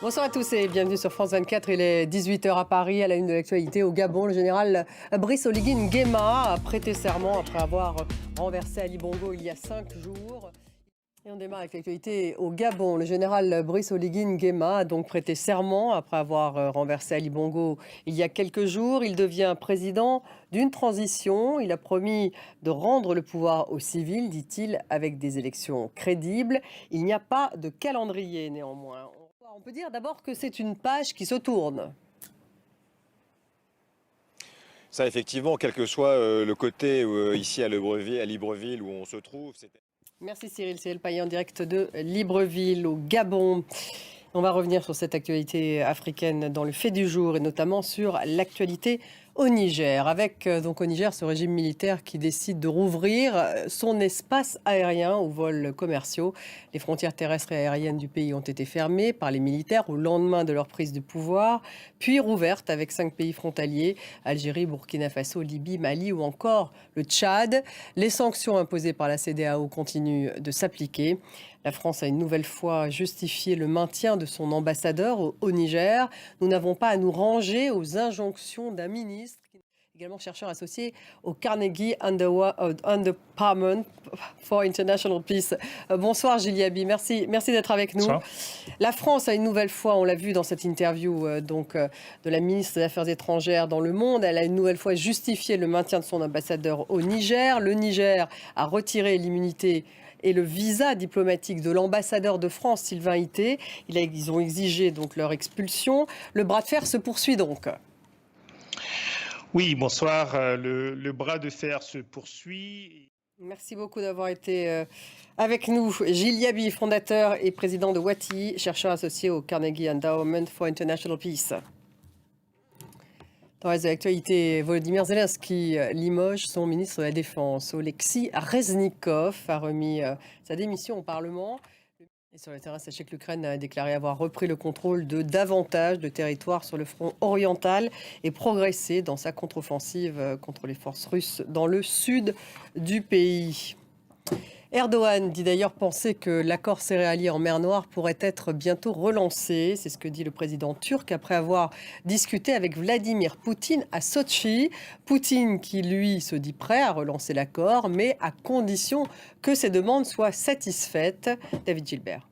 Bonsoir à tous et bienvenue sur France 24. Il est 18h à Paris, à la une de l'actualité. Au Gabon, le général Brice Oligui Nguema a prêté serment après avoir renversé Ali Bongo il y a 5 jours. Et on démarre avec l'actualité au Gabon. Le général Brice Oligui Nguema a donc prêté serment après avoir renversé Ali Bongo il y a quelques jours. Il devient président d'une transition. Il a promis de rendre le pouvoir aux civils, dit-il, avec des élections crédibles. Il n'y a pas de calendrier néanmoins. On peut dire d'abord que c'est une page qui se tourne. Ça, effectivement, quel que soit le côté ici à Libreville où on se trouve. Merci Cyril Paillet en direct de Libreville au Gabon. On va revenir sur cette actualité africaine dans le fait du jour et notamment sur l'actualité au Niger. Avec donc au Niger ce régime militaire qui décide de rouvrir son espace aérien aux vols commerciaux. Les frontières terrestres et aériennes du pays ont été fermées par les militaires au lendemain de leur prise de pouvoir, puis rouvertes avec 5 pays frontaliers, Algérie, Burkina Faso, Libye, Mali ou encore le Tchad. Les sanctions imposées par la CEDEAO continuent de s'appliquer. La France a une nouvelle fois justifié le maintien de son ambassadeur au Niger. Nous n'avons pas à nous ranger aux injonctions d'un ministre, également chercheur associé au Carnegie Endowment for International Peace. Bonsoir Gilles Yaby, merci d'être avec nous. Bonsoir. La France a une nouvelle fois, on l'a vu dans cette interview de la ministre des Affaires étrangères dans Le Monde, elle a une nouvelle fois justifié le maintien de son ambassadeur au Niger. Le Niger a retiré l'immunité et le visa diplomatique de l'ambassadeur de France, Sylvain Ité. Ils ont exigé donc leur expulsion. Le bras de fer se poursuit donc. Oui, bonsoir. Le bras de fer se poursuit. Merci beaucoup d'avoir été avec nous. Gilles Yaby, fondateur et président de Wati, chercheur associé au Carnegie Endowment for International Peace. Dans les actualités, Volodymyr Zelensky limoge son ministre de la Défense. Oleksiy Reznikov a remis sa démission au Parlement. Et sur le terrain, sachez que l'Ukraine a déclaré avoir repris le contrôle de davantage de territoires sur le front oriental et progressé dans sa contre-offensive contre les forces russes dans le sud du pays. Erdogan dit d'ailleurs penser que l'accord céréalier en mer Noire pourrait être bientôt relancé. C'est ce que dit le président turc après avoir discuté avec Vladimir Poutine à Sotchi. Poutine qui, lui, se dit prêt à relancer l'accord, mais à condition que ses demandes soient satisfaites. David Gilbert.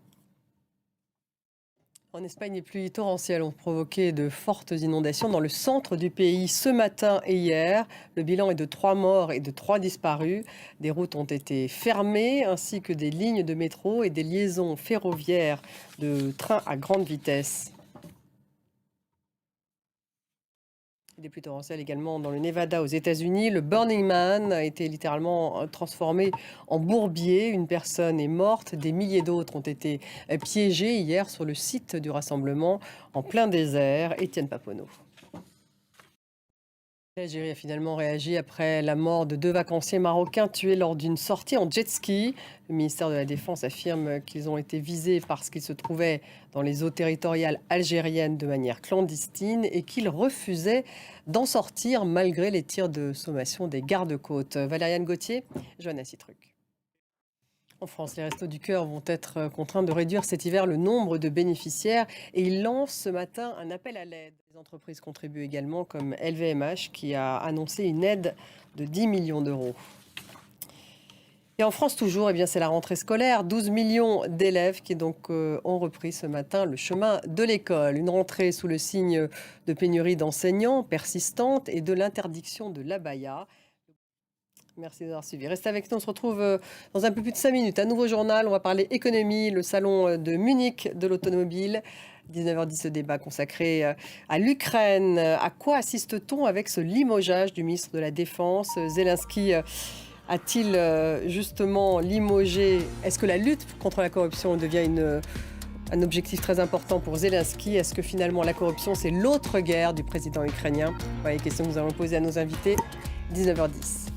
En Espagne, les pluies torrentielles ont provoqué de fortes inondations dans le centre du pays ce matin et hier. Le bilan est de 3 morts et de 3 disparus. Des routes ont été fermées ainsi que des lignes de métro et des liaisons ferroviaires de trains à grande vitesse. Des pluies torrentielles également dans le Nevada aux États-Unis. Le Burning Man a été littéralement transformé en bourbier. Une personne est morte. Des milliers d'autres ont été piégés hier sur le site du rassemblement en plein désert. Étienne Paponneau. L'Algérie a finalement réagi après la mort de 2 vacanciers marocains tués lors d'une sortie en jet ski. Le ministère de la Défense affirme qu'ils ont été visés parce qu'ils se trouvaient dans les eaux territoriales algériennes de manière clandestine et qu'ils refusaient d'en sortir malgré les tirs de sommation des gardes-côtes. Valériane Gauthier, Johanna Citruc. En France, les Restos du Cœur vont être contraints de réduire cet hiver le nombre de bénéficiaires et ils lancent ce matin un appel à l'aide. Les entreprises contribuent également comme LVMH qui a annoncé une aide de 10 millions d'euros. Et en France toujours, c'est la rentrée scolaire. 12 millions d'élèves qui donc ont repris ce matin le chemin de l'école. Une rentrée sous le signe de pénurie d'enseignants persistante et de l'interdiction de l'abaya. Merci d'avoir suivi. Restez avec nous, on se retrouve dans un peu plus de 5 minutes. Un nouveau journal, on va parler économie, le salon de Munich de l'automobile. 19h10, ce débat consacré à l'Ukraine. À quoi assiste-t-on avec ce limogeage du ministre de la Défense? Zelensky a-t-il justement limogé? Est-ce que la lutte contre la corruption devient un objectif très important pour Zelensky? Est-ce que finalement la corruption, c'est l'autre guerre du président ukrainien? Voilà les questions que nous allons poser à nos invités. 19h10.